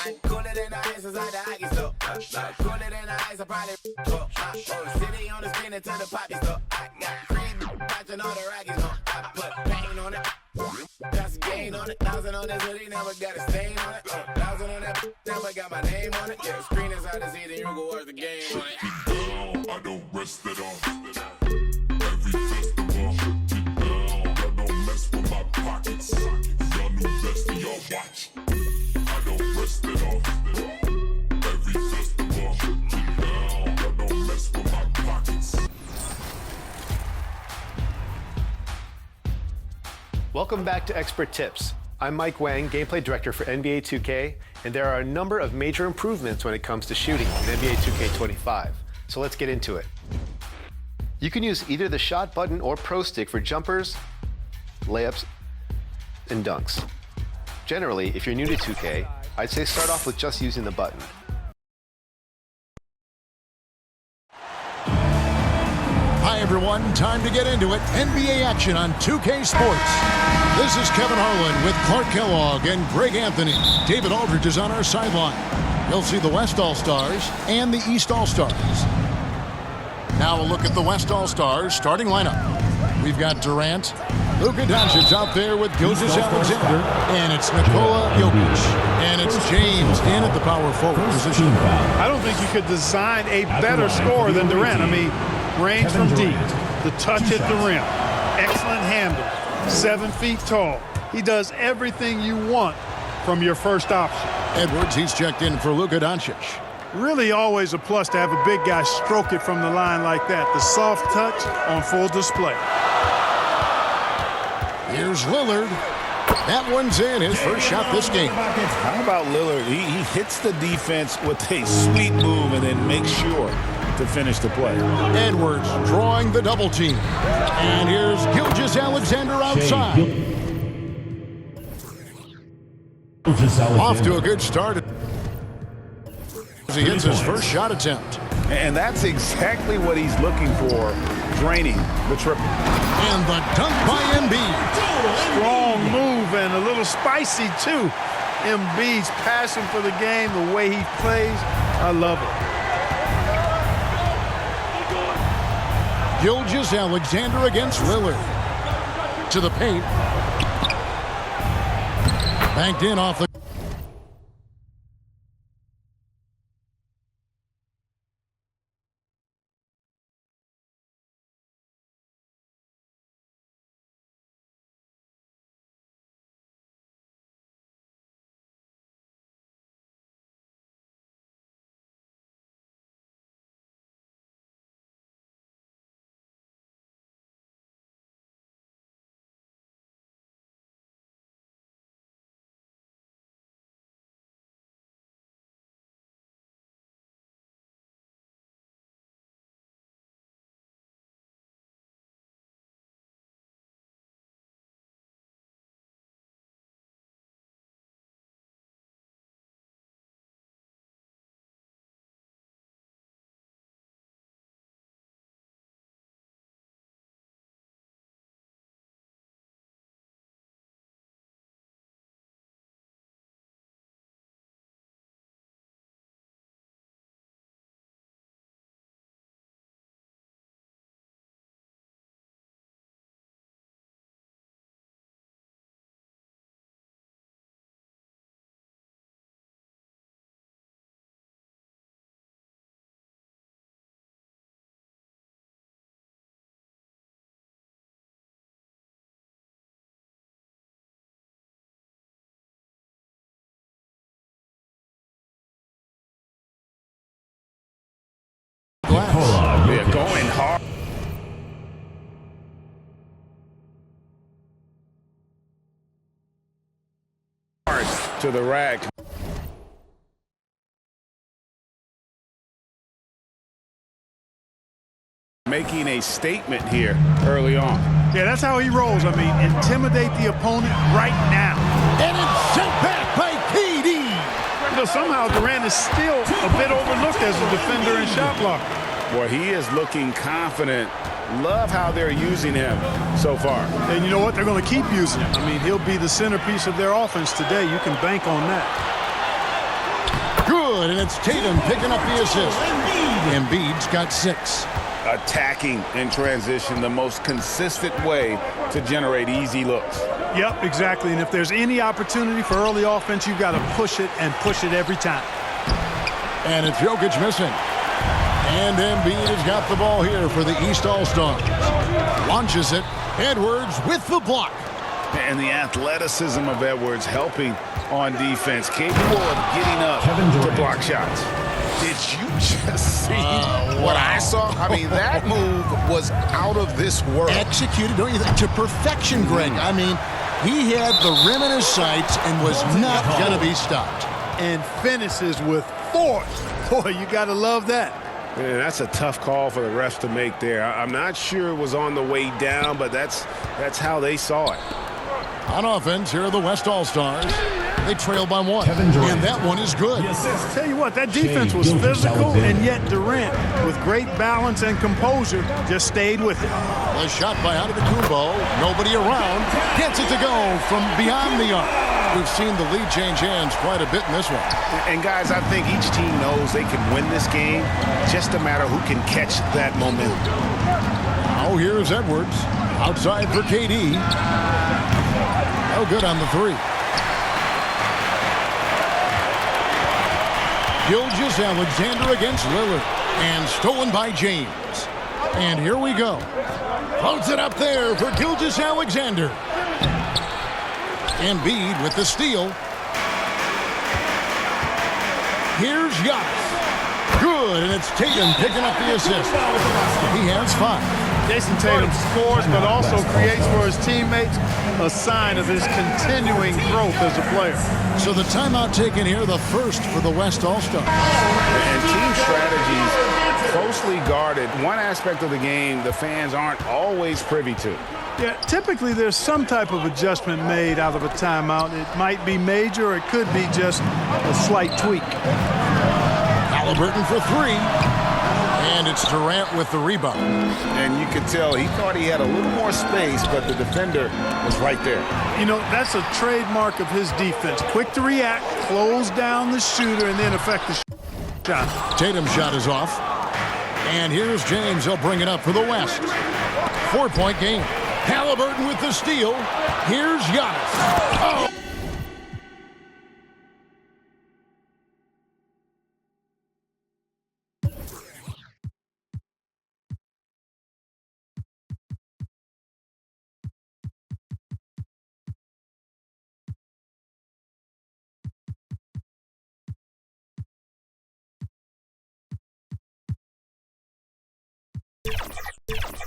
I'm cooler than the ice inside the ice store. Cooler than the ice, I probably city on the spin into the poppy store. I got cream, watching all the Rockies on. I put pain on it, that's a gain on it. 1,000 on this hoodie, never got a stain on it. 1,000 on that, never got my name on it. Yeah, screen inside the seat, and you go watch the game on it. I don't rest it off. Every festival, I don't mess with my pockets. Y'all new best and y'all watch. I don't rest it off. Every festival, I don't mess with my pockets. Welcome back to Expert Tips. I'm Mike Wang, Gameplay Director for NBA 2K, and there are a number of major improvements when it comes to shooting in NBA 2K25. So let's get into it. You can use either the shot button or Pro Stick for jumpers, layups, and dunks. Generally, if you're new to 2K, I'd say start off with just using the button. Hi everyone, time to get into it. NBA action on 2K Sports. This is Kevin Harlan with Clark Kellogg and Greg Anthony. David Aldridge is on our sideline. You'll see the West All-Stars and the East All-Stars. Now a look at the West All-Stars starting lineup. We've got Durant, Luka Doncic out there with Gilgeous-Alexander, and it's Nikola Jokic. And it's James in at the power forward position. I don't think you could design a better scorer than Durant. I mean, range from deep, the touch at the rim, excellent handle, 7 feet tall. He does everything you want from your first option. Edwards, he's checked in for Luka Doncic. Really always a plus to have a big guy stroke it from the line like that. The soft touch on full display. Here's Lillard. That one's in, his first shot this game. How about Lillard? He hits the defense with a sweet move and then makes sure to finish the play. Edwards drawing the double team. And here's Gilgeous-Alexander outside. Off to a good start as he hits his first shot attempt. And that's exactly what he's looking for, draining the triple. And the dunk by Embiid. Strong move and a little spicy too. Embiid's passion for the game, the way he plays, I love it. Gilgeous-Alexander against Lillard. To the paint. Banked in off the... Yeah, going hard. To the rack. making a statement here early on. Yeah, that's how he rolls. I mean, intimidate the opponent right now. And it's sent back by KD. But somehow Durant is still a bit overlooked as a defender and shot blocker. Boy, he is looking confident. Love how they're using him so far. And you know what? They're going to keep using him. I mean, he'll be the centerpiece of their offense today. You can bank on that. Good, and it's Tatum picking up the assist. Embiid's got 6. Attacking in transition, the most consistent way to generate easy looks. Yep, exactly. And if there's any opportunity for early offense, you've got to push it and push it every time. And it's Jokic missing. And Embiid has got the ball here for the East All-Stars. Launches it. Edwards with the block. And the athleticism of Edwards helping on defense, capable of getting up to block shots. Did you just see what I saw? I mean, that move was out of this world. Executed, don't you think, to perfection, Greg. I mean, he had the rim in his sights and was not going to be stopped. And finishes with force. Boy, you got to love that. Man, that's a tough call for the refs to make there. I'm not sure it was on the way down, but that's how they saw it. On offense, here are the West All-Stars. They trail by 1. And that one is good. Tell you what, that defense was physical, and yet Durant, with great balance and composure, just stayed with it. A shot by Antetokounmpo. Nobody around. Gets it to go from beyond the arc. We've seen the lead change hands quite a bit in this one. And guys, I think each team knows they can win this game. Just a matter who can catch that momentum. Now here's Edwards. Outside for KD. No good on the 3. Gilgeous-Alexander against Lillard. And stolen by James. And here we go. Floats it up there for Gilgeous-Alexander. Embiid with the steal. Here's Giannis. Good, and it's Tatum picking up the assist. He has 5. Jason Tatum scores, but also creates for his teammates a sign of his continuing growth as a player. So the timeout taken here, the first for the West All-Stars. And team strategies closely guarded. One aspect of the game the fans aren't always privy to. Yeah, typically there's some type of adjustment made out of a timeout. It might be major, or it could be just a slight tweak. Halliburton for 3. And it's Durant with the rebound. And you could tell he thought he had a little more space, but the defender was right there. You know, that's a trademark of his defense. Quick to react, close down the shooter, and then affect the shot. Tatum's shot is off. And here's James. He'll bring it up for the West. 4-point game. Halliburton with the steal. Here's Giannis. Oh!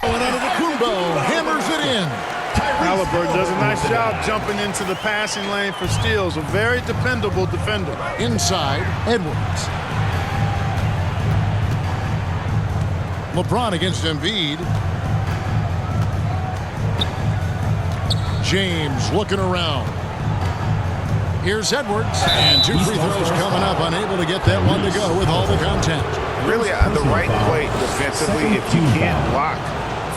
Antetokounmpo hammers it in. Halliburton does a nice job jumping into the passing lane for steals. A very dependable defender. Inside, Edwards. LeBron against Embiid. James looking around. Here's Edwards. And 2 free throws coming up. Unable to get that one to go with all the content. Really the right play defensively. If you can't block,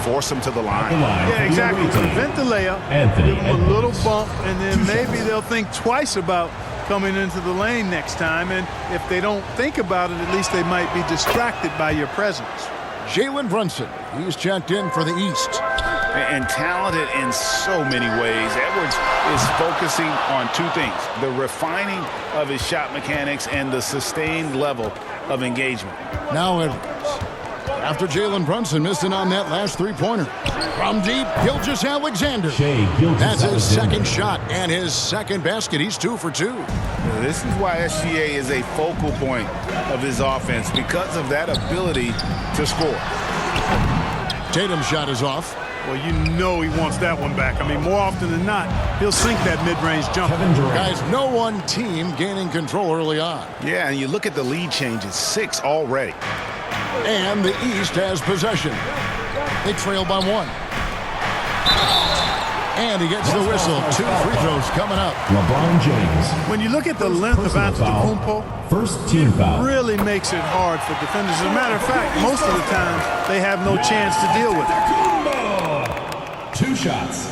force them to the line. Yeah, exactly. Prevent the layup, give them a little bump, and then maybe they'll think twice about coming into the lane next time. And if they don't think about it, at least they might be distracted by your presence. Jalen Brunson, he's checked in for the East. And talented in so many ways. Edwards is focusing on 2 things: the refining of his shot mechanics and the sustained level of engagement. Now Edwards. After Jalen Brunson missing on that last 3-pointer. From deep, Gilgeous-Alexander. That's his second shot and his second basket. He's 2 for 2. This is why SGA is a focal point of his offense, because of that ability to score. Tatum's shot is off. Well, you know he wants that one back. I mean, more often than not, he'll sink that mid-range jumper. Guys, no one team gaining control early on. Yeah, and you look at the lead changes, 6 already. And the East has possession. They trail by 1. And he gets the whistle. 2 free throws coming up. LeBron James. When you look at the length of Antetokounmpo, First team foul. really makes it hard for defenders. As a matter of fact, most of the time, they have no chance to deal with it. 2 shots.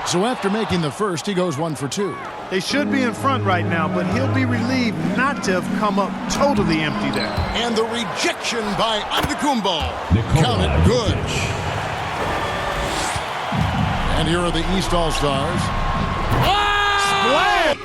So after making the first, he goes 1 for 2. They should be in front right now, but he'll be relieved not to have come up totally empty there. And the rejection by Antetokounmpo. Nikola Counted good. Jokic. And here are the East All-Stars. Splash!